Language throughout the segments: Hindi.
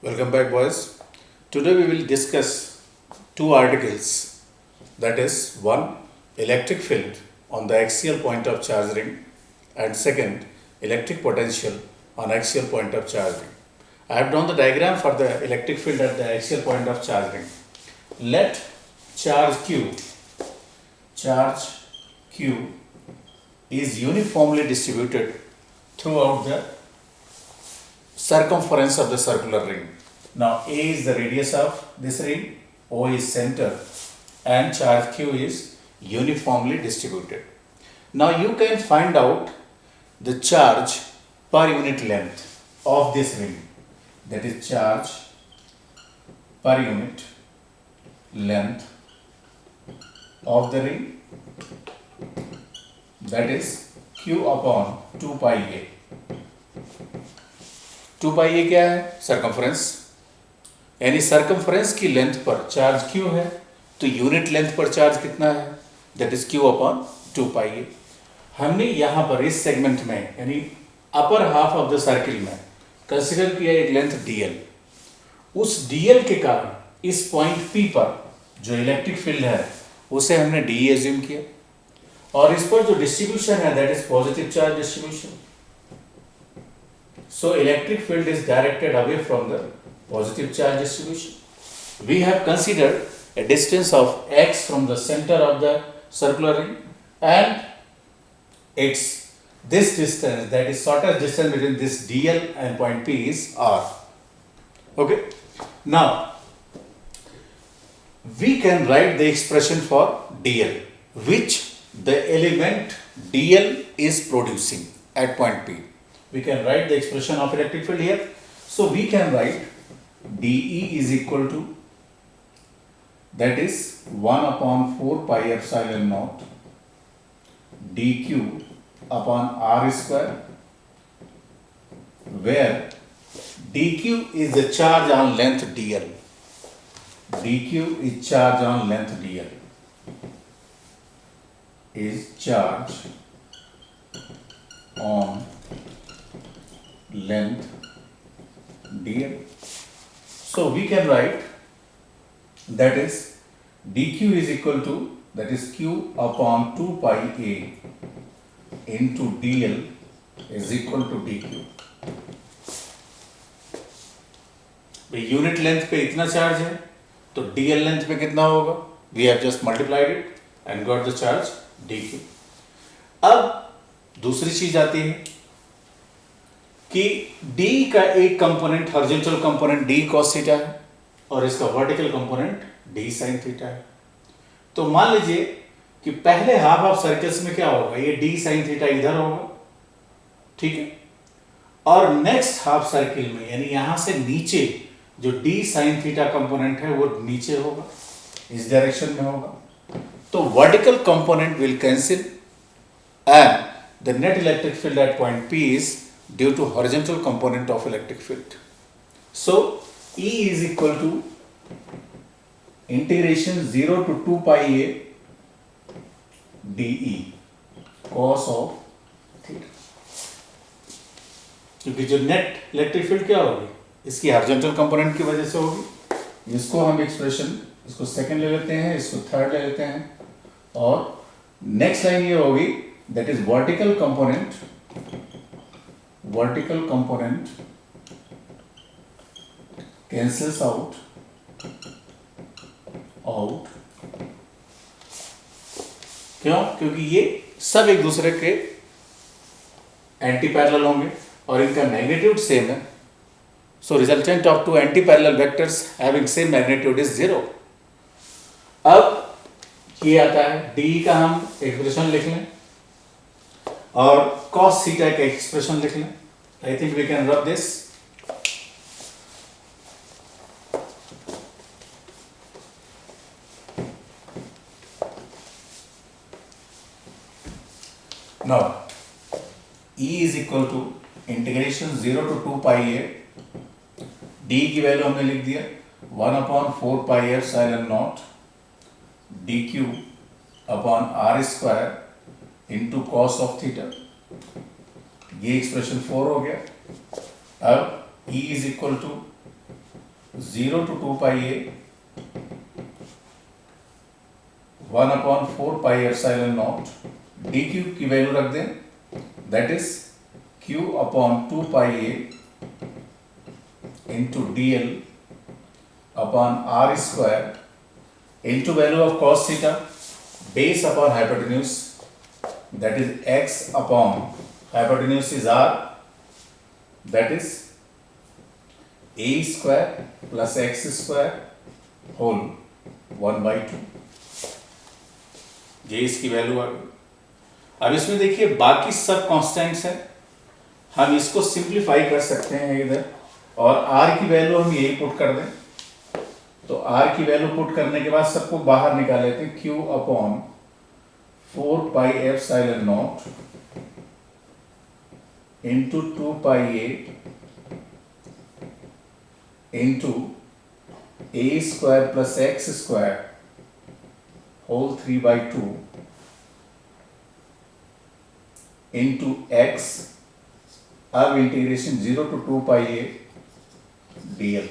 Welcome back, boys. Today we will discuss two articles, that is, one, electric field on the axial point of charge ring, and second, electric potential on axial point of charge ring. I have drawn the diagram for the electric field at the axial point of charge ring. Let charge Q is uniformly distributed throughout the circumference of the circular ring. Now A is the radius of this ring, O is center, and charge Q is uniformly distributed. Now you can find out the charge per unit length of this ring, that is charge per unit length of the ring, that is Q upon 2 pi A. 2 पाई ए क्या है? सरकमफ्रेंस, यानी सरकमफ्रेंस की लेंथ पर चार्ज क्यू है, तो यूनिट लेंथ पर चार्ज कितना है? दैट इज क्यू अपॉन 2 पाई ए. हमने यहाँ पर इस सेगमेंट में यानी upper half of the circle में कंसिडर किया एक लेंथ dl. उस dl के कारण इस पॉइंट P पर जो इलेक्ट्रिक फील्ड है उसे हमने dE एज्यूम किया, और इस पर जो डिस्ट्रीब्यूशन है that is positive charge distribution. So electric field is directed away from the positive charge distribution. We have considered a distance of x from the center of the circular ring, and it's this distance, that is shortest distance between this dl and point P, is r. Okay. Now we can write the expression for dl, which the element dl is producing at point P. We can write the expression of electric field here. So we can write dE is equal to, that is 1 upon 4 pi epsilon naught dq upon r square, where dq is the charge on length dl. dq is charge on length dl, is charge on length dl. So we can write that is dq is equal to, that is q upon 2 pi a into dl is equal to dq. भाई यूनिट लेंथ पे इतना चार्ज है तो dl लेंथ पे कितना होगा? We have just multiplied it and got the charge dq. अब दूसरी चीज आती है कि D का एक component horizontal component D cos theta है और इसका vertical component D sin theta है. तो मान लीजिए कि पहले हाफ ऑफ सर्कल्स में क्या होगा, ये D sin थीटा इधर होगा, ठीक है, और नेक्स्ट हाफ सर्किल में यानी यहां से नीचे जो D sin थीटा कंपोनेंट है वो नीचे होगा, इस डायरेक्शन में होगा. तो vertical component will cancel and the net electric field at point P is due to horizontal component of electric field. So E is equal to integration 0 to 2 pi a dE cos of theta. क्योंकि जो नेट इलेक्ट्रिक फील्ड क्या होगी, इसकी हॉरिजॉन्टल कंपोनेंट की वजह से होगी. इसको हम एक्सप्रेशन, इसको सेकंड ले लेते हैं, इसको थर्ड ले लेते हैं, और नेक्स्ट लाइन ये होगी that is vertical component cancels out क्यों? क्योंकि ये सब एक दूसरे के एंटी पैरेलल होंगे और इनका मैग्नीट्यूड सेम है. So resultant of two anti parallel vectors having same magnitude is 0. अब ये आता है डी का हम एक्सप्रेशन लिख लें और cos थीटा का एक्सप्रेशन लिख लें. I think we can rub this. Now E is equal to integration 0 to 2 pi a, D की वैल्यू हमने लिख दिया 1 upon 4 pi epsilon naught dq upon r square into cos of theta. ये एक्सप्रेशन 4 हो गया. अब E is equal to 0 to 2 pi a 1 upon 4 pi epsilon naught dq की वैल्यू रख दें, that is q upon 2 pi a into dl upon r square into value of cos theta base upon hypotenuse, that is x upon hypotenuse is r, that is a square plus x square whole 1/2। ये इसकी वैल्यू आ गई। अब इसमें देखिए बाकी सब कांस्टेंट्स हैं, हम इसको सिंप्लीफाई कर सकते हैं इधर, और r की वैल्यू हम यही पुट कर दें, तो r की वैल्यू पुट करने के बाद सबको बाहर निकाल लेते हैं, q upon 4 pi epsilon nought into 2 pi a into a square plus x square whole 3/2 into x, अब integration 0 to 2 pi a dl,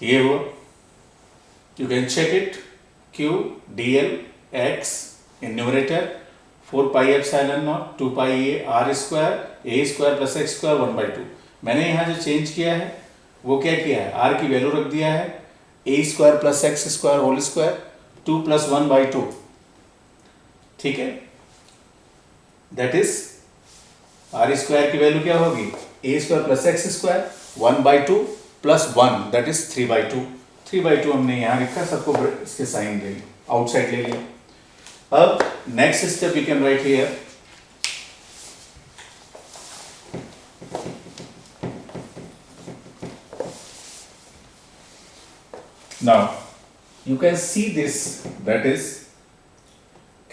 ये वो you can check it, q dl x in numerator 4 pi epsilon naught 2 pi a square plus x square 1/2। मैंने यहाँ जो चेंज किया है वो क्या किया है, r की वैल्यू रख दिया है a square plus x square whole square 2 + 1/2, ठीक है, दैट इज r स्क्वायर की वैल्यू क्या होगी, a square plus x square 1/2 plus 1, that is 3/2। 3/2 हमने यहाँ लिखा, सबको इसके साइन ले लिया, आउटसाइड ले लिया। अब next step you can write here, now you can see this, that is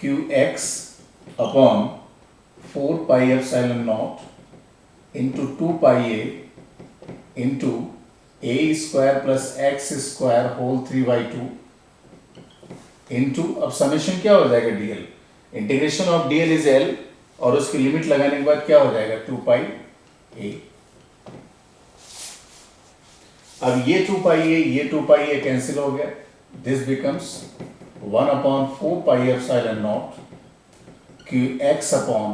qx upon 4 pi epsilon naught into 2 pi a into a square plus x square whole 3/2 into, अब समेशन क्या हो जाएगा dl, integration of dl is l, और उसकी लिमिट लगाने के बाद क्या हो जाएगा 2 pi a। अब ये 2 pi a, ये 2 pi a कैंसिल हो गया, this becomes 1 upon 4 pi epsilon naught qx upon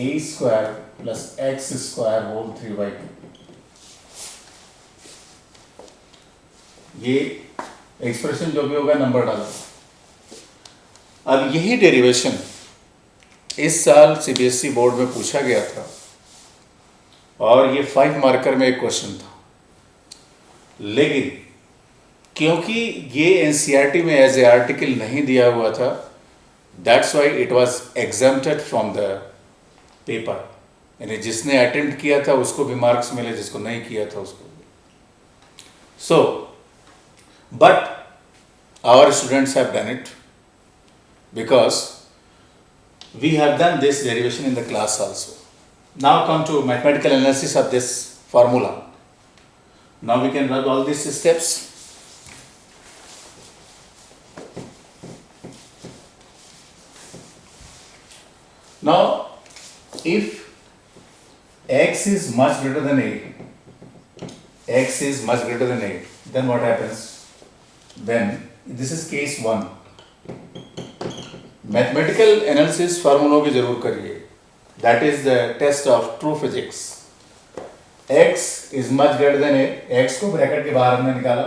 a square plus x square whole 3/2। ये एक्सप्रेशन जो भी होगा नंबर डालो। अब यही डेरिवेशन इस साल सीबीएसई बोर्ड में पूछा गया था, और ये 5 मार्कर में एक क्वेश्चन था, लेकिन क्योंकि ये एनसीईआरटी में एज ए आर्टिकल नहीं दिया हुआ था, that's why it was exempted from the paper, यानी जिसने अटेम्प्ट किया था उसको भी मार्क्स मिले, जिसको नहीं किया था उसको भी। So but our students have done it because we have done this derivation in the class also. Now come to mathematical analysis of this formula. Now we can rub all these steps. Now if x is much greater than 8, x is much greater than 8, then what happens? Then this is case 1. Mathematical analysis फार्मूलों की जरूर करिए, that is the test of true physics. x is much greater than a, x को ब्रैकेट के बाहर हमने निकाला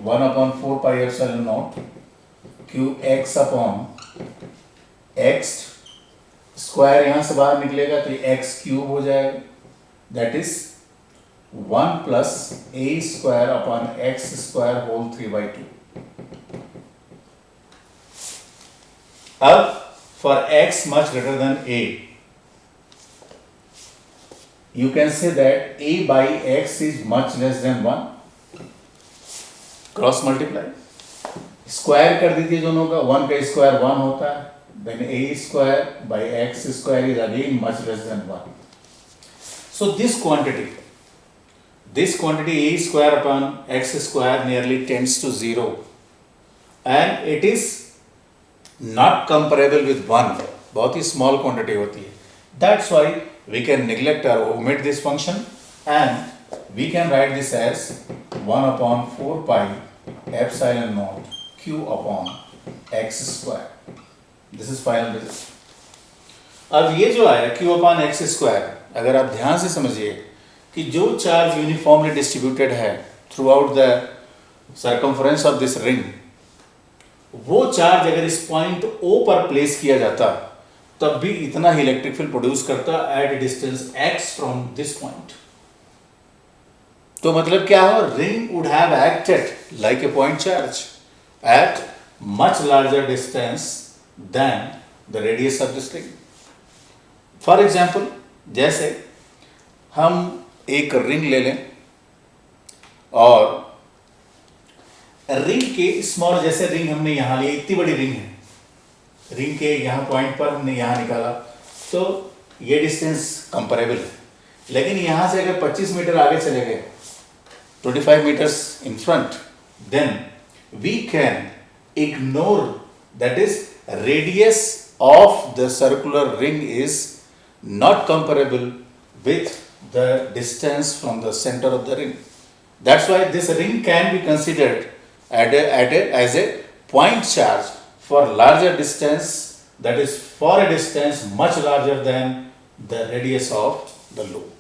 1 upon 4 pi epsilon naught qx upon x square, यहां से बाहर निकलेगा तो ये x क्यूब हो जाएगा, that is 1 plus a square upon x square whole 3/2। अब for x much greater than a, you can say that a by x is much less than 1, cross multiply, square कर दीजिए दोनों का, 1 का स्क्वायर 1 होता है, then a square by x square is again much less than 1। So this quantity a square upon x square nearly tends to 0, and it is not comparable with 1, बहुत ही small quantity होती है, that's why we can neglect or omit this function and we can write this as 1 upon 4 pi epsilon naught q upon x square. This is final result. अब ये जो आया q upon x square, अगर आप ध्यान से समझिए कि जो चार्ज यूनिफॉर्मली डिस्ट्रीब्यूटेड है through out the circumference of this ring, वो चार्ज अगर इस पॉइंट O पर प्लेस किया जाता तब भी इतना ही इलेक्ट्रिक फील्ड प्रोड्यूस करता at distance x from this point. तो मतलब क्या हो, ring would have acted like a point charge at much larger distance than the radius of this ring. For example, जैसे हम एक रिंग ले लें और रिंग के स्मॉल, जैसे रिंग हमने यहां ली, इतनी बड़ी रिंग है, रिंग के यहां पॉइंट पर हमने यहां निकाला तो ये डिस्टेंस कंपेरेबल है. लेकिन यहां से अगर 25 मीटर आगे चले गए, 25 meters in front, then we can ignore, that is radius of the circular ring is not comparable with the distance from the center of the ring. That's why this ring can be considered as a point charge for larger distance, that is for a distance much larger than the radius of the loop.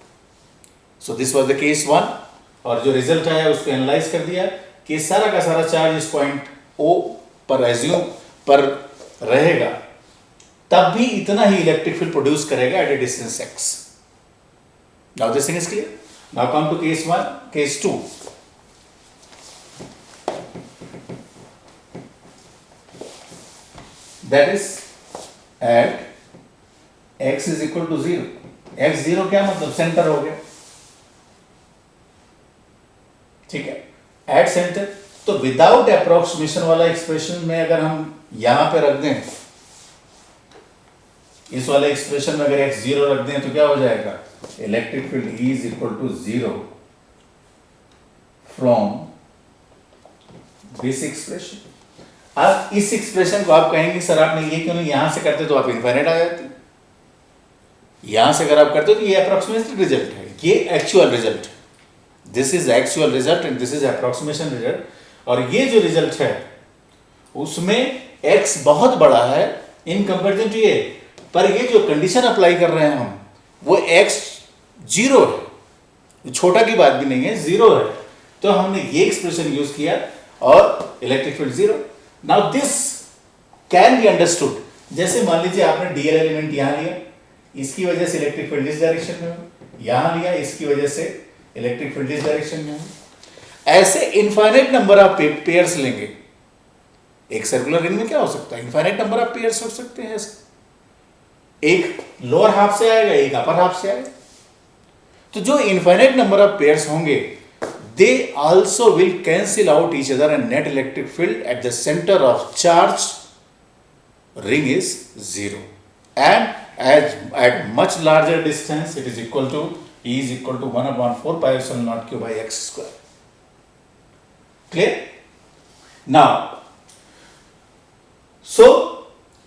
So this was the case 1. और जो रिजल्ट आया उसको एनालाइज कर दिया कि सारा का सारा चार्ज इस पॉइंट O पर एज्यूम पर रहेगा, तब भी इतना ही इलेक्ट्रिक फील्ड प्रोड्यूस करेगा at a distance x. Now this thing is clear. Now come to case 1. Case 2, that is at x is equal to 0. x 0 क्या मतलब, सेंटर हो गया, ठीक है, एट सेंटर. तो विदाउट अप्रोक्सीमेशन वाला एक्सप्रेशन में अगर हम यहां पे रख दें, इस वाले एक्सप्रेशन में अगर x 0 रख दें तो क्या हो जाएगा, electric field E is equal to 0 from this expression. अब इस एक्सप्रेशन को आप कहेंगे सर आपने ये क्यों नहीं यहां से करते तो आप इनफाइनाइट आ जाते. यहां से अगर आप करते तो ये अप्रोक्सीमेशन रिजल्ट है, ये एक्चुअल रिजल्ट है. This is actual result and this is approximation result. और ये जो रिजल्ट है उसमें x बहुत बड़ा है इन कंपेरिजन टू ये, पर ये जो कंडीशन अप्लाई कर रहे हैं हम वो x 0 है, छोटा की बात भी नहीं है, 0 है. तो हमने ये एक्सप्रेशन यूज किया और electric field 0. Now this can be understood. जैसे मान लीजिए आपने डीएल एलिमेंट यहां लिया, इसकी वजह से इलेक्ट्रिक फील्ड इस डायरेक्शन में, यहां लिया इसकी वजह से इलेक्ट्रिक फील्ड इस डायरेक्शन में. ऐसे इनफाइनाइट नंबर ऑफ पेयर्स लेंगे. एक सर्कुलर रिंग में क्या हो सकता है, इनफाइनाइट नंबर ऑफ पेयर्स हो सकते हैं. ऐसे एक लोअर हाफ से आएगा, एक अपर हाफ से आएगा. तो जो इनफाइनाइट नंबर ऑफ पेयर्स होंगे they also will cancel out each other and net electric field at the centre of charge ring is 0. And at much larger distance it is equal to E is equal to 1 upon 4 pi epsilon naught q by x square. Clear? Now, so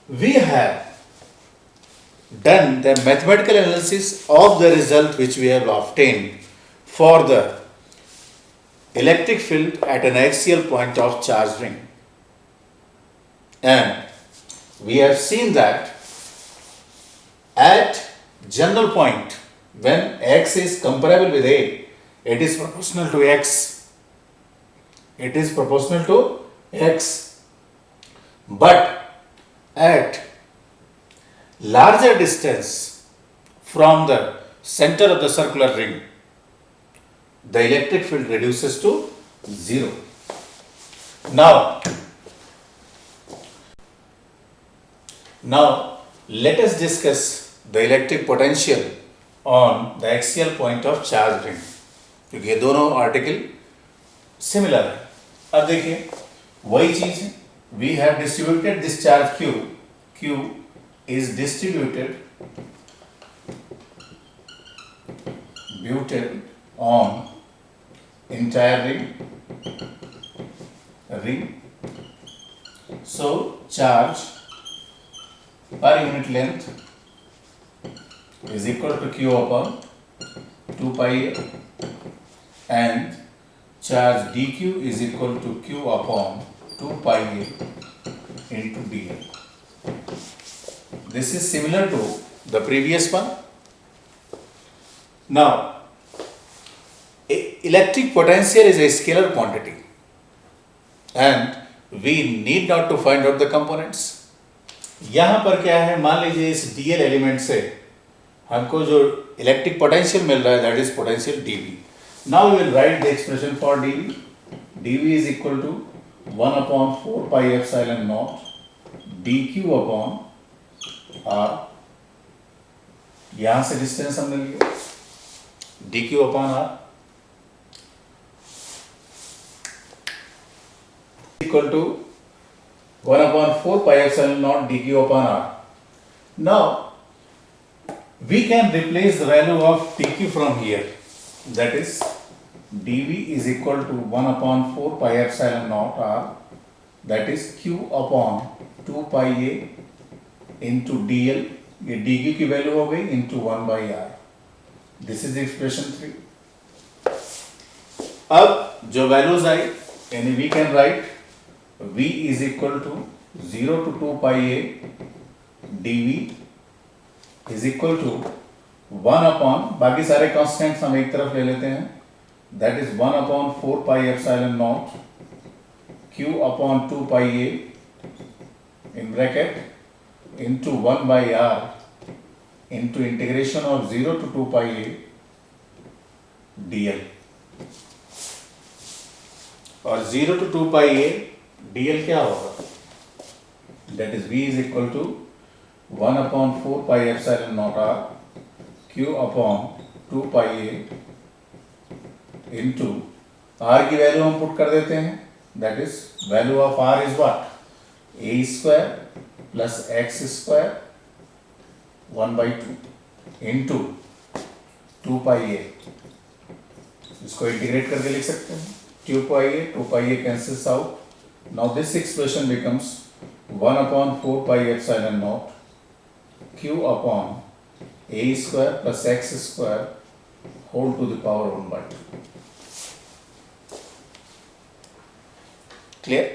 we have done the mathematical analysis of the result which we have obtained for the electric field at an axial point of charge ring, and we have seen that at general point when x is comparable with a, it is proportional to x. It is proportional to x. But at larger distance from the center of the circular ring, the electric field reduces to 0. Now let us discuss the electric potential on the axial point of charge ring, क्योंकि ये दोनों आर्टिकल सिमिलर है. अब देखिए वही चीज है, we have distributed this charge q is distributed on entire ring. So charge per unit length is equal to q upon 2 pi and charge dq is equal to q upon 2 pi a into dl. This is similar to the previous one. Now, electric potential is a scalar quantity and we need not to find out the components. यहाँ पर क्या है, मान लीजिए इस dl एलिमेंट से हमको जो इलेक्ट्रिक पोटेंशियल मिल रहा है that is potential dv. Now we will write the expression for dv. dv is equal to 1 upon 4 pi epsilon naught dq upon r. यहाँ से डिस्टेंस हमने लिया dq upon r equal to 1 upon 4 pi epsilon naught dq upon r. Now we can replace the value of dq from here, that is dv is equal to 1 upon 4 pi epsilon naught r, that is q upon 2 pi a into dl. ये dq की वैल्यू हो गई into 1 by r. This is expression 3. अब जो वैल्यूज आई यानी we can write v is equal to 0 to 2 pi a dv is equal to 1 upon, बाकी सारे कांस्टेंट्स हम एक तरफ ले लेते हैं, that is 1 upon 4 pi epsilon naught q upon 2 pi a in bracket into 1 by r into integration of 0 to 2 pi a dl. और 0 to 2 pi a dl क्या होगा, that is v is equal to 1 upon 4 pi epsilon naught r q upon 2 pi a into r की वैल्यू हम पुट कर देते हैं, that is value of r is what, a square plus x square 1 by 2 into 2 pi a. इसको इंटीग्रेट करके लिख सकते हैं 2 pi a cancels out. Now this expression becomes 1 upon 4 pi epsilon naught q upon a square plus x square whole to the power 1 by 2. Clear?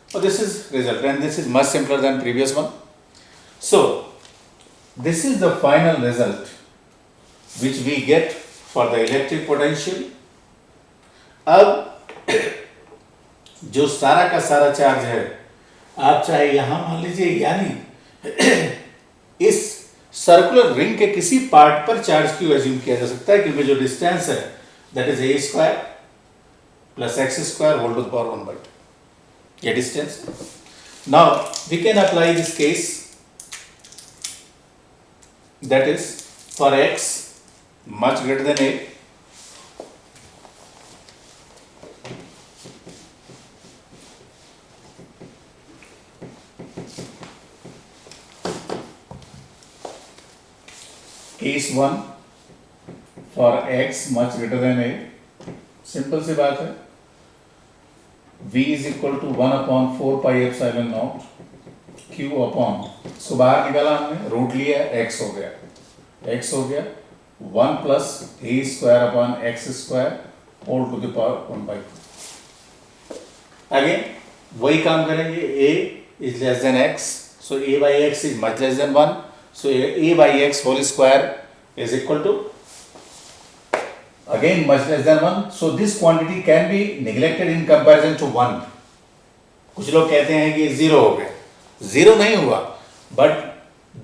So this is result and this is much simpler than previous one. So this is the final result which we get for the electric potential. अब जो सारा का सारा चार्ज है, आप चाहे यहां मान लीजिए यानी इस सर्कुलर रिंग के किसी पार्ट पर चार्ज क्यों एज्यूम किया जा सकता है, क्योंकि जो डिस्टेंस है that is a square plus x square whole to the power 1 by 2, ये distance. Now we can apply this case, that is for x much greater than a, case 1 for x much greater than a, simple सी बात है, v is equal to 1 upon 4 pi epsilon naught q upon, इसको बाहर निकाला हमने, रूट लिया, x हो गया 1 plus a square upon x square whole to the power 1 by 2. Again वही काम करेंगे, a is less than x, so a by x is much less than 1. So a by x whole square is equal to again much less than 1. So this quantity can be neglected in comparison to 1. कुछ लोग कहते हैं कि 0 हो गया, 0 नहीं हुआ, but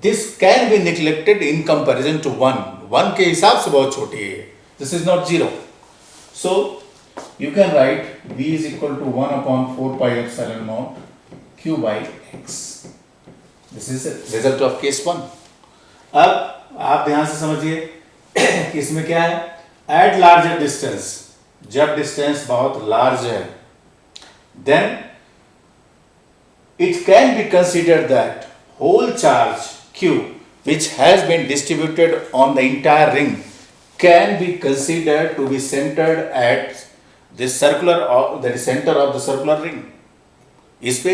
this can be neglected in comparison to 1. 1 के हिसाब से बहुत छोटी है, this is not 0. So you can write v is equal to 1 upon 4 pi epsilon naught q by x. This is the result of case 1. अब आप ध्यान से समझिए कि इसमें क्या है, एट लार्जर डिस्टेंस, जब डिस्टेंस बहुत लार्ज है, then it can be considered that whole charge q which has been distributed on the entire ring can be considered to be centered at the circular of the center of the circular ring. इस पे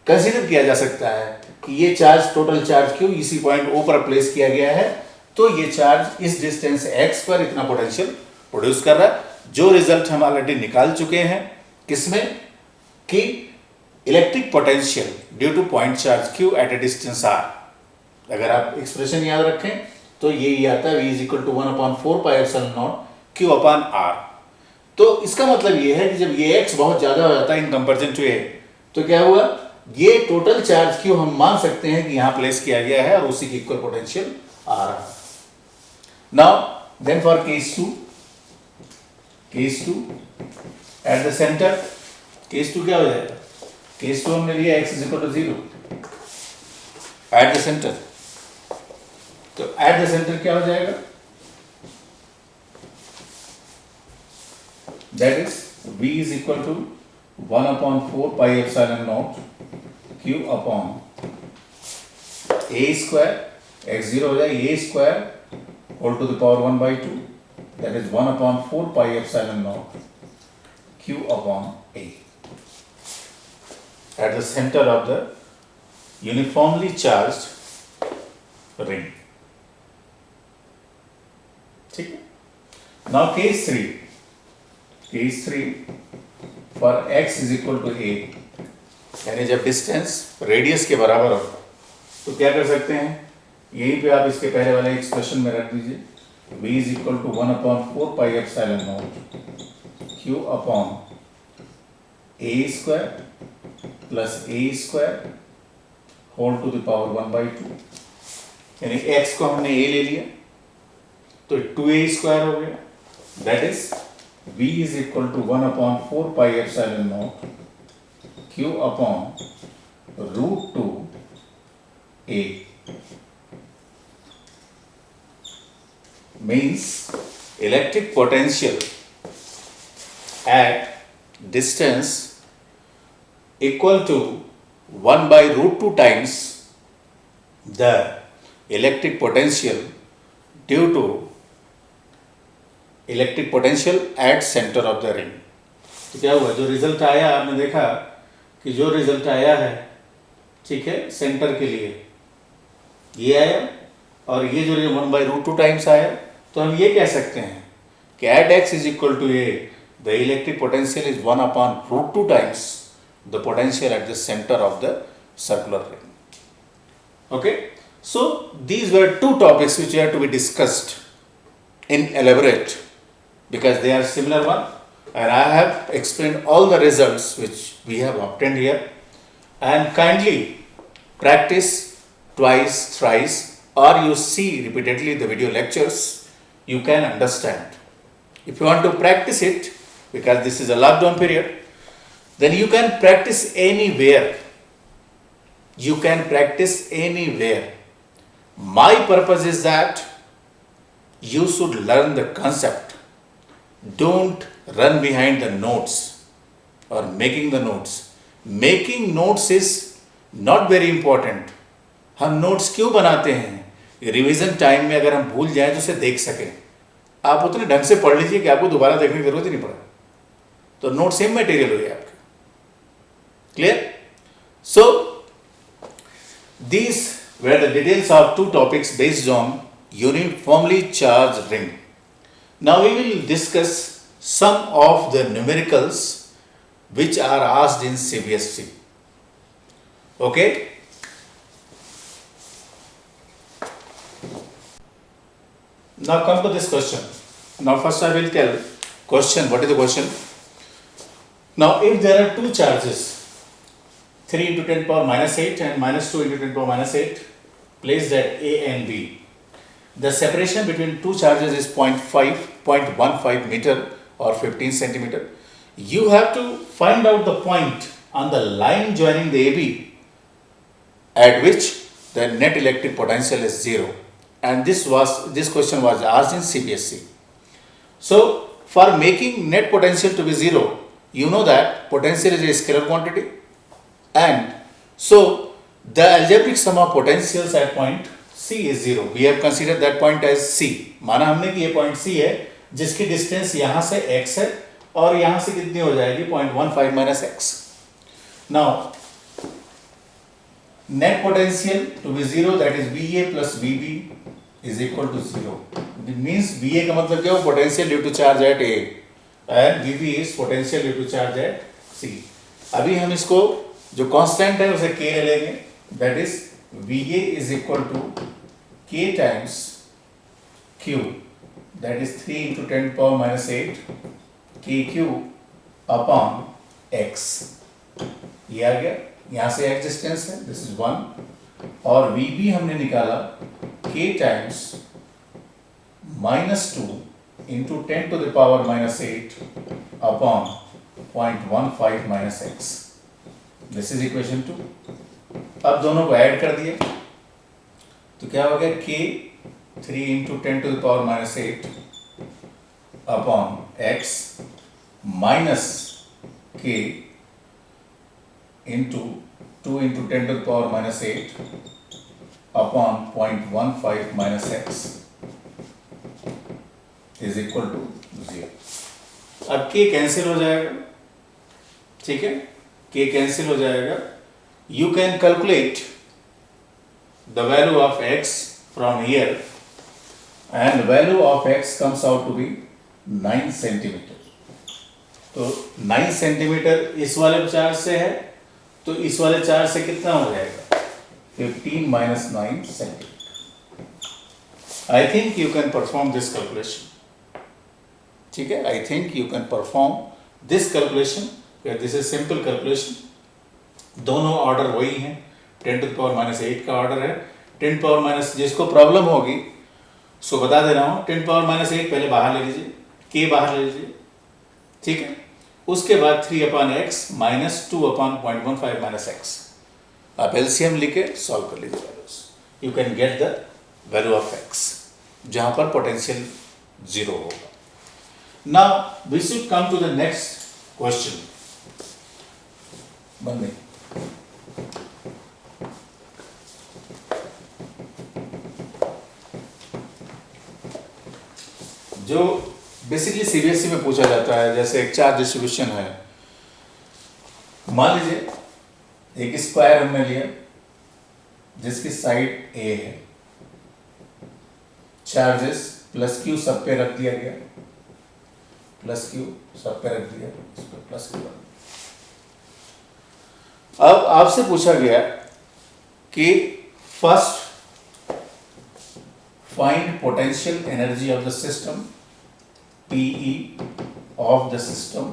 कंसिडर किया जा सकता है कि ये चार्ज, टोटल चार्ज क्यों इसी पॉइंट O पर प्लेस किया गया है, तो ये चार्ज इस डिस्टेंस x पर इतना पोटेंशियल प्रोड्यूस कर रहा है, जो रिजल्ट हम ऑलरेडी निकाल चुके हैं किसमें कि electric potential due to point charge Q at a distance R. अगर आप एक्सप्रेशन याद रखें तो ये आता है V is equal to 1/4 pi epsilon nought Q upon R। तो इसका मतलब ये है कि जब ये x बहुत ज्यादा हो जाता है इन कंपेरिजन टू A, तो क्या हुआ, ये टोटल चार्ज Q हम मान सकते हैं कि यहां प्लेस किया गया है और उसी की इक्वल पोटेंशियल आ रहा है। Now then for case 2 at the centre, case 2 क्या हो जाएगा, केस 2 हमने लिया x is equal to 0 at the centre, तो एट द सेंटर क्या हो जाएगा, that is v is equal to 1/4 pi epsilon nought q upon a square, x0 हो जाए a square whole to the power 1/2, that is 1/4 pi epsilon nought q upon a at the center of the uniformly charged ring। ठीक है। now case 3 for x is equal to a, यानी जब डिस्टेंस रेडियस के बराबर हो तो क्या कर सकते हैं, यहीं पे आप इसके पहले वाले एक्सप्रेशन में रख दीजिए v is equal to 1/4 pi epsilon nought q upon a square plus a square whole to the power 1/2, यानी x को हमने a ले लिया तो 2a स्क्वायर हो गया, that is v is equal to 1/4 pi epsilon nought q upon √2a, means electric potential at distance equal to 1/√2 times the electric potential due to electric potential at center of the ring। तो क्या हुआ, जो रिजल्ट आया आपने देखा कि जो रिजल्ट आया है, ठीक है, सेंटर के लिए ये आया और ये जो 1/√2 टाइम्स आया, तो हम ये कह सकते हैं कि at x is equal to a the electric potential is 1/√2 times the potential at the center of the circular ring। Okay, so these were two topics which have to be discussed in elaborate because they are similar one, and I have explained all the results which we have obtained here, and kindly practice twice, thrice, or you see repeatedly the video lectures, you can understand. If you want to practice it, because this is a lockdown period, then you can practice anywhere. You can practice anywhere. My purpose is that you should learn the concept. Don't run behind the notes or making the notes. Making notes is not very important. हम नोट्स क्यों बनाते हैं, रिवीजन टाइम में अगर हम भूल जाएं तो उसे देख सकें। आप उतने ढंग से पढ़ लीजिए कि आपको दोबारा देखने की जरूरत ही नहीं पड़े, तो नोट सेम मटेरियल हो गया आपका। Clear? So these were the details of two topics based on uniformly charged ring. Now we will discuss some of the numericals which are asked in CBSE. Okay? Now come to this question. Now first I will tell question. What is the question? Now if there are two charges, 3 into 10 power minus 8 and minus 2 into 10 power minus 8 placed at A and B. The separation between two charges is 0.15 meter or 15 centimeter. You have to find out the point on the line joining the AB at which the net electric potential is 0. And this question was asked in CBSE. So for making net potential to be 0, you know that potential is a scalar quantity. And so the algebraic sum of potentials at point C is 0. We have considered that point as C. माना हमने कि ये point C है जिसकी डिस्टेंस यहाँ से x है और यहाँ से कितनी हो जाएगी 0.15 minus x. Now net potential to be 0, that is VA plus VB is equal to 0. It means VA का मतलब क्या हो, potential due to charge at A and VB is potential due to charge at C. अभी हम इसको जो कांस्टेंट है उसे के ले लेंगे, that is VA is equal to K times Q, that is 3 into 10⁻⁸ K Q upon x. ये आ गया, यहां से एक्स डिस्टेंस है, दिस इज 1, और वीबी हमने निकाला के times -2 into 10⁻⁸ upon 0.15 x. This is equation 2। अब दोनों को ऐड कर दिए तो क्या हो गया, k 3 into 10⁻⁸ upon x minus k into 2 into 10⁻⁸ upon 0.15 x is equal to 0। अब के कैंसिल हो जाएगा, ठीक है, के कैंसिल हो जाएगा। You can calculate the value of x from here and value of x comes out to be 9 centimetre. तो 9 सेंटीमीटर इस वाले चार्ज से है, तो इस वाले चार्ज से कितना हो जाएगा, 15 - 9 centimetre. I think you can perform this calculation, ठीक है, I think you can perform this calculation, this is simple calculation. दोनों ऑर्डर वही हैं, 10⁻⁸ का ऑर्डर है। 10⁻, जिसको प्रॉब्लम होगी उसको बता दे रहा हूँ, 10⁻⁸ पहले बाहर ले लीजिए, के बाहर ले लीजिए, ठीक है, उसके बाद 3/x माइनस 2/0.15 एक्स। आप एलसीएम लिखे सॉल्व कर लीजिए values, you can get the value of x जहां पर पोटेंशियल 0 होगा। Now we should come to the next question. बंदे जो बेसिकली सीबीएसई में पूछा जाता है, जैसे एक चार्ज डिस्ट्रीब्यूशन है, मान लीजिए एक स्क्वायर हमने लिया जिसकी साइड ए है, चार्जेस प्लस क्यू सब पे रख दिया गया, प्लस क्यू सब पे रख दिया, इस पे प्लस क्यू। अब आपसे पूछा गया कि first find potential energy of the system, PE of the system.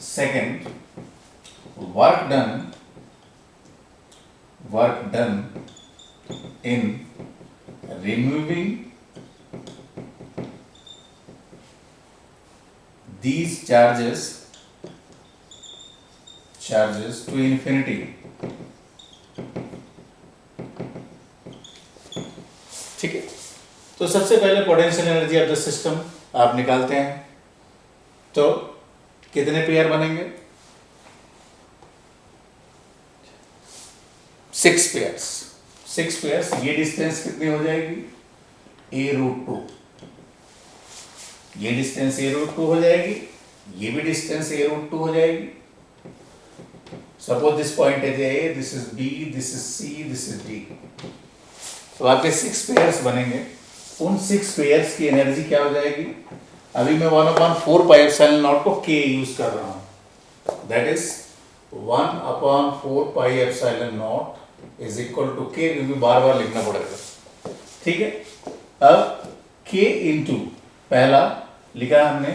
Second, work done in removing these charges to infinity. ठीक है, तो सबसे पहले potential energy of the system आप निकालते हैं, तो कितने पेयर बनेंगे, 6 पेयर्स। 6 पेयर्स, ये डिस्टेंस कितनी हो जाएगी, a√2, ये डिस्टेंस a√2 हो जाएगी, ये भी डिस्टेंस a√2 हो जाएगी। Suppose this point is a, this is b, this is c, this is d। तो आपके 6 पेयर्स बनेंगे। उन 6 पेयर्स की एनर्जी क्या हो जाएगी, अभी मैं 1/4πε0 को k यूज कर रहा हूं, that is 1/4πε0 is equal to k, क्योंकि बार बार लिखना पड़ेगा, ठीक है। अब k इंटू पहला लिखा हमने,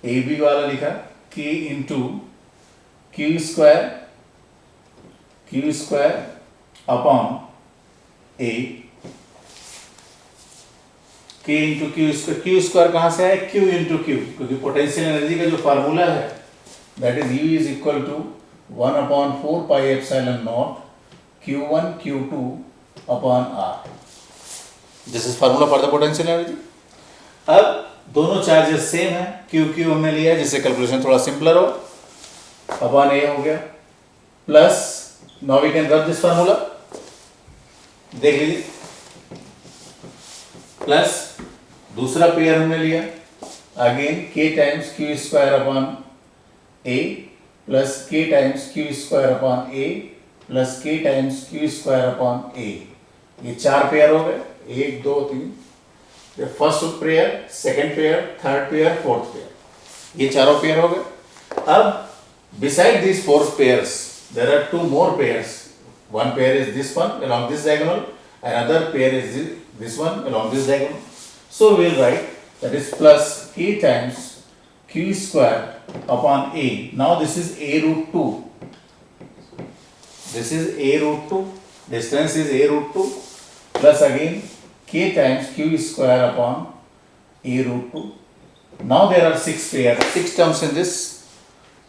ए बी वाला लिखा, k into Q square upon A, K into Q square कहां से आया, Q इंटू क्यू, क्योंकि पोटेंशियल एनर्जी का जो फार्मूला है that is U is equal to 1/4πε0 Q1 Q2 upon R। This is formula for the potential energy. अब दोनों चार्जेस सेम है, Q हमने लिया है जिससे कैलकुलेशन थोड़ा सिंपलर हो, अपॉन A हो गया, plus now we can rub this formula, देख लीजिए, प्लस दूसरा पेयर हमने लिया again k times q square upon a plus k times q square upon a plus k times q square upon a। ये 4 पेयर हो गए, 1 2 3, first pair, second pair, third pair, fourth pair, ये चारों पेयर हो गए। अब beside these four pairs there are two more pairs. One pair is this one along this diagonal, another pair is this one along this diagonal. So we will write that is plus k times q square upon a. Now this is a root 2. This is a root 2. Distance is a root 2 plus again k times q square upon a root 2. Now there are 6 pairs, 6 terms in this,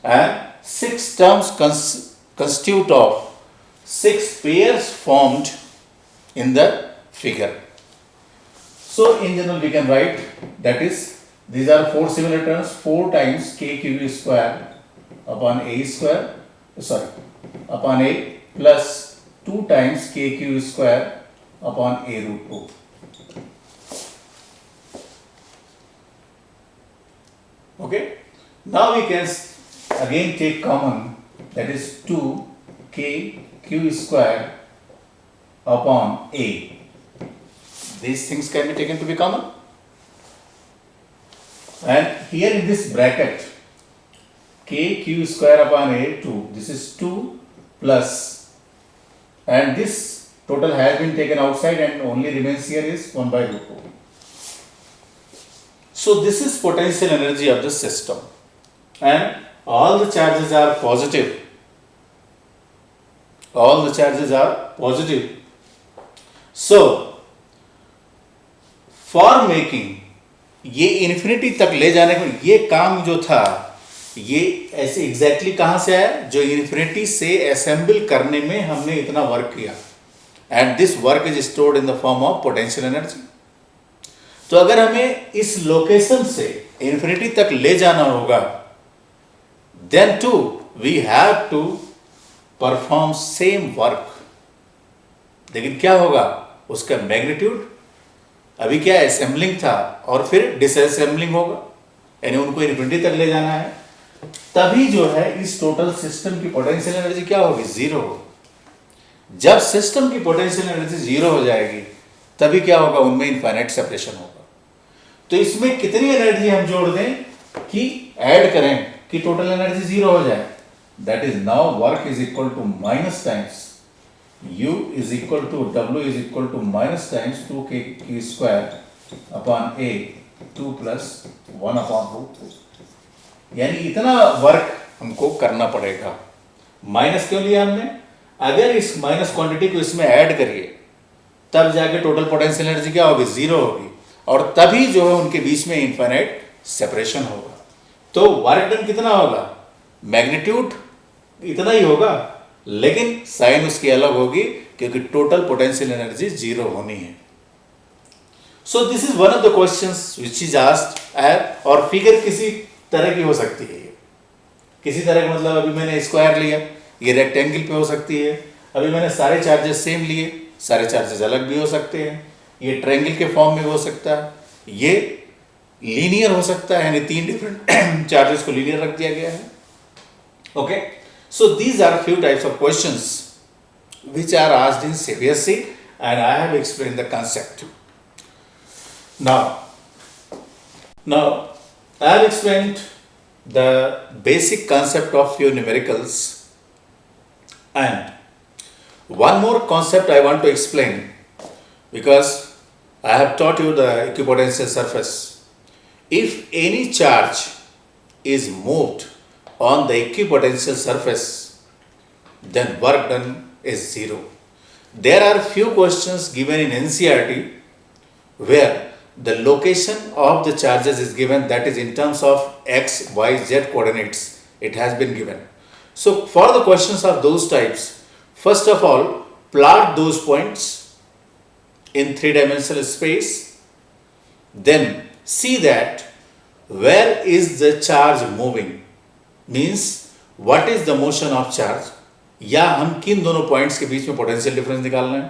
and 6 terms constitute of 6 pairs formed in the figure. So in general we can write that is these are 4 similar terms, 4 times k q square upon a square, upon a plus 2 times k q square upon a root 2. Okay, now we can again take common, that is 2 k q square upon a. These things can be taken to be common, and here in this bracket k q square upon a 2, this is 2 plus, and this total has been taken outside and only remains here is 1 by root 2. So this is potential energy of the system, and all the charges are positive. All the charges are positive. So for making ये इन्फिनिटी तक ले जाने का ये काम जो था, ये ऐसे एग्जैक्टली कहां से आया, जो इन्फिनिटी से असेंबल करने में हमने इतना वर्क किया, and this work is stored in the form of potential energy. तो अगर हमें इस लोकेशन से इन्फिनिटी तक ले जाना होगा, then too we have to perform same work. लेकिन क्या होगा, उसका मैग्नीट्यूड अभी क्या असेंबलिंग था और फिर डिसअसेंबलिंग होगा, यानी उनको इन्फिनिटी तक ले जाना है. तभी जो है इस टोटल सिस्टम की पोटेंशियल एनर्जी क्या होगी, जीरो होगी. जब सिस्टम की पोटेंशियल एनर्जी जीरो हो जाएगी तभी क्या होगा, उनमें इनफाइनाइट सेपरेशन होगा. तो इसमें कितनी एनर्जी हम जोड़ दें कि ऐड करें कि टोटल एनर्जी जीरो हो जाए, that is now work is equal to minus times U is equal to W is equal to minus times 2k q square upon a 2 plus 1 upon root 2. यानी इतना वर्क हमको करना पड़ेगा. माइनस क्यों लिया हमने, अगर इस माइनस क्वांटिटी को इसमें ऐड करिए तब जाके टोटल पोटेंशियल एनर्जी क्या होगी, जीरो होगी, और तभी जो है उनके बीच में इनफाइनाइट सेपरेशन होगा. तो वर्क डन कितना होगा, मैग्नीट्यूड इतना ही होगा, लेकिन साइन उसकी अलग होगी क्योंकि टोटल पोटेंशियल एनर्जी जीरो होनी है. So this is one of the questions which is asked. और फिगर किसी तरह की हो सकती है, किसी तरह का मतलब अभी मैंने स्क्वायर लिया, ये रेक्टेंगल पे हो सकती है. अभी मैंने सारे चार्जेस सेम लिए, सारे चार्जेस अलग भी हो सकते हैं. ये ट्रायंगल के फॉर्म में हो सकता है, ये लीनियर हो सकता है, यानी 3 डिफरेंट चार्जेस को लीनियर रख दिया गया है. Okay, so these are few types of questions which are asked in CBSE, and I have explained the concept. Now I have explained the basic concept of few numericals, and one more concept I want to explain, because I have taught you the equipotential surface. If any charge is moved on the equipotential surface, then work done is zero. There are few questions given in NCERT where the location of the charges is given, that is in terms of x, y, z coordinates it has been given. So for the questions of those types, first of all plot those points in 3-dimensional space, then see that where is the charge moving, means what is the motion of charge, या हम किन दोनों पॉइंट्स के बीच में पोटेंशियल डिफरेंस निकालना है,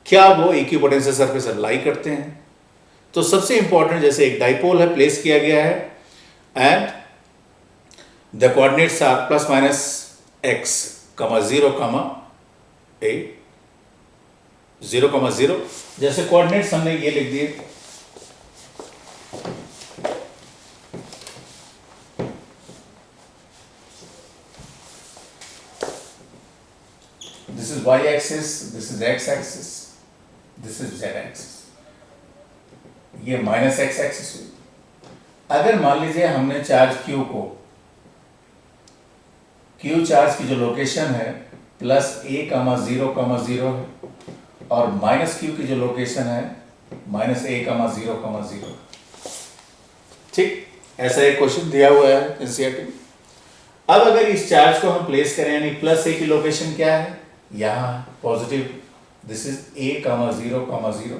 क्या वो इक्विपोटेंशियल सरफेस पर लाई करते हैं. तो सबसे इंपॉर्टेंट, जैसे एक डाइपोल है, प्लेस किया गया है, and the coordinates are plus minus x, 0, a 0, 0. जैसे कोऑर्डिनेट्स हमने ये लिख दिए y axis, this is x axis, this is z axis, ये माइनस x एक्सिस हुई। अगर मान लीजिए हमने चार्ज q को, q चार्ज की जो लोकेशन है प्लस a, 0, 0 है, और माइनस q की जो लोकेशन है माइनस a, 0, 0। ठीक, ऐसा एक क्वेश्चन दिया हुआ है एनसीईआरटी में। अब अगर इस चार्ज को हम प्लेस करें, यानी प्लस a की लोकेशन क्या है, यहाँ पॉजिटिव, दिस इज a, 0, 0,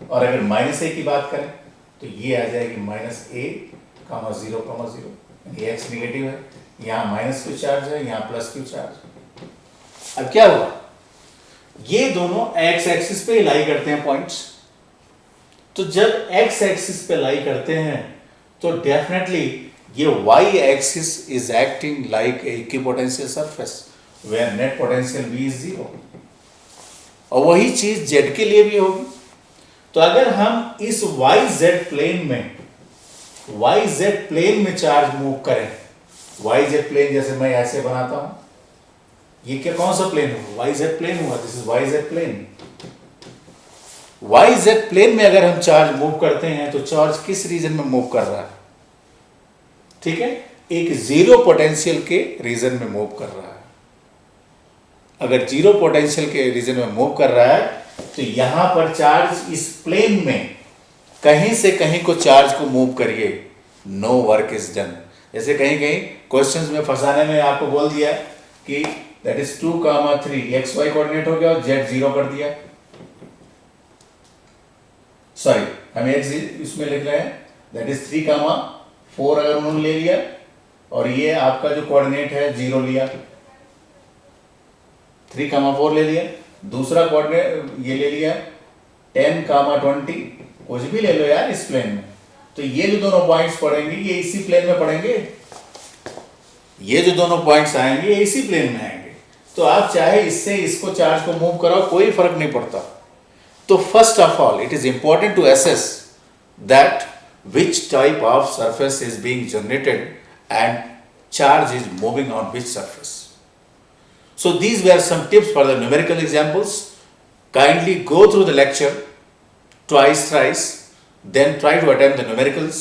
और अगर माइनस a की बात करें तो ये आ जाएगी माइनस a, 0, 0, ये x निगेटिव है, यहाँ माइनस q चार्ज है, यहाँ प्लस q चार्ज। अब क्या हुआ, ये दोनों x एक्सिस पे लाई करते हैं पॉइंट्स, तो जब x एक्सिस पे लाई करते हैं तो डेफिनेटली ये y axis is acting like a equipotential surface where net potential v is 0, और वही चीज z के लिए भी होगी। तो अगर हम इस yz प्लेन में चार्ज मूव करें, yz प्लेन जैसे मैं ऐसे बनाता हूं, ये क्या कौन सा प्लेन हुआ, yz प्लेन हुआ, this is yz plane. yz plane में अगर हम चार्ज मूव करते हैं तो चार्ज किस रीजन में मूव कर रहा है, ठीक है, एक जीरो पोटेंशियल के रीजन में मूव कर रहा है। अगर जीरो पोटेंशियल के रीजन में मूव कर रहा है तो यहां पर चार्ज इस प्लेन में कहीं से कहीं को चार्ज को मूव करिए, नो वर्क इज डन। जैसे कहीं कहीं क्वेश्चंस में फंसाने में आपको बोल दिया कि that is 2, 3 x y coordinate हो गया और जेड 0 कर दिया, सॉरी हम एक्स इसमें लिख रहे हैं, दैट इज 3, 4 अगर उन्होंने ले लिया, और ये आपका जो कोऑर्डिनेट है 0 लिया, 3, 4 ले लिया, दूसरा कोऑर्डिनेट ये ले लिया 10, 20, कुछ भी ले लो यार इस प्लेन में, तो ये जो दोनों पॉइंट्स पड़ेंगे ये इसी प्लेन में पड़ेंगे, ये जो दोनों पॉइंट्स आएंगे ये इसी प्लेन में आएंगे। तो आप चाहे इससे इसको चार्ज को मूव कराओ, कोई फर्क नहीं पड़ता। तो first of all it is important to assess that which type of surface is being generated and charge is moving on which surface. So these were some tips for the numerical examples. Kindly go through the lecture twice, thrice, then try to attempt the numericals,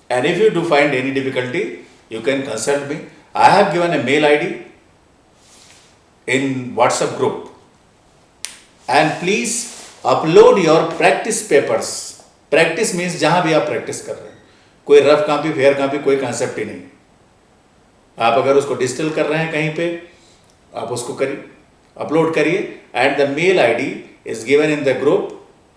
and if you do find any difficulty you can consult me. I have given a mail ID in WhatsApp group, and please upload your practice papers. Practice means जहां भी आप प्रैक्टिस कर रहे हैं, कोई रफ कॉपी फेयर कॉपी कोई कंसेप्ट ही नहीं। आप अगर उसको डिजिटल कर रहे हैं कहीं पे, आप उसको करिए, अपलोड करिए, and the mail ID is given in the group.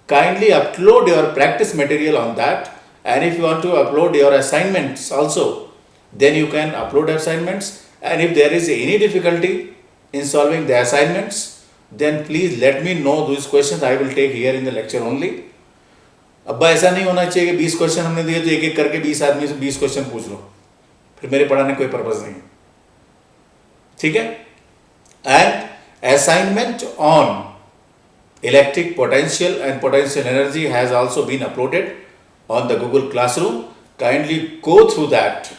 Kindly upload your practice material on that, and if you want to upload your assignments also, then you can upload assignments, and if there is any difficulty in solving the assignments, then please let me know those questions. I will take here in the lecture only. अब ऐसा नहीं होना चाहिए कि 20 क्वेश्चन हमने दिए तो एक एक करके 20 आदमी से 20 क्वेश्चन पूछ लो, फिर मेरे पढ़ाने कोई पर्पज नहीं, ठीक है। And assignment on electric potential and potential energy has also been uploaded on the Google Classroom. Kindly go through that,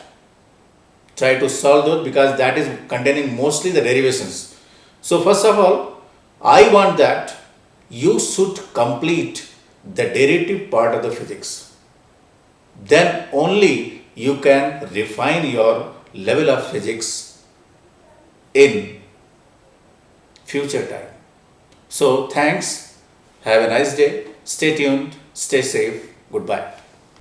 try to solve those, because that is containing mostly the derivations. So first of all, I want that you should complete the derivative part of the physics. Then only you can refine your level of physics in future time. So thanks, have a nice day, stay tuned, stay safe, goodbye.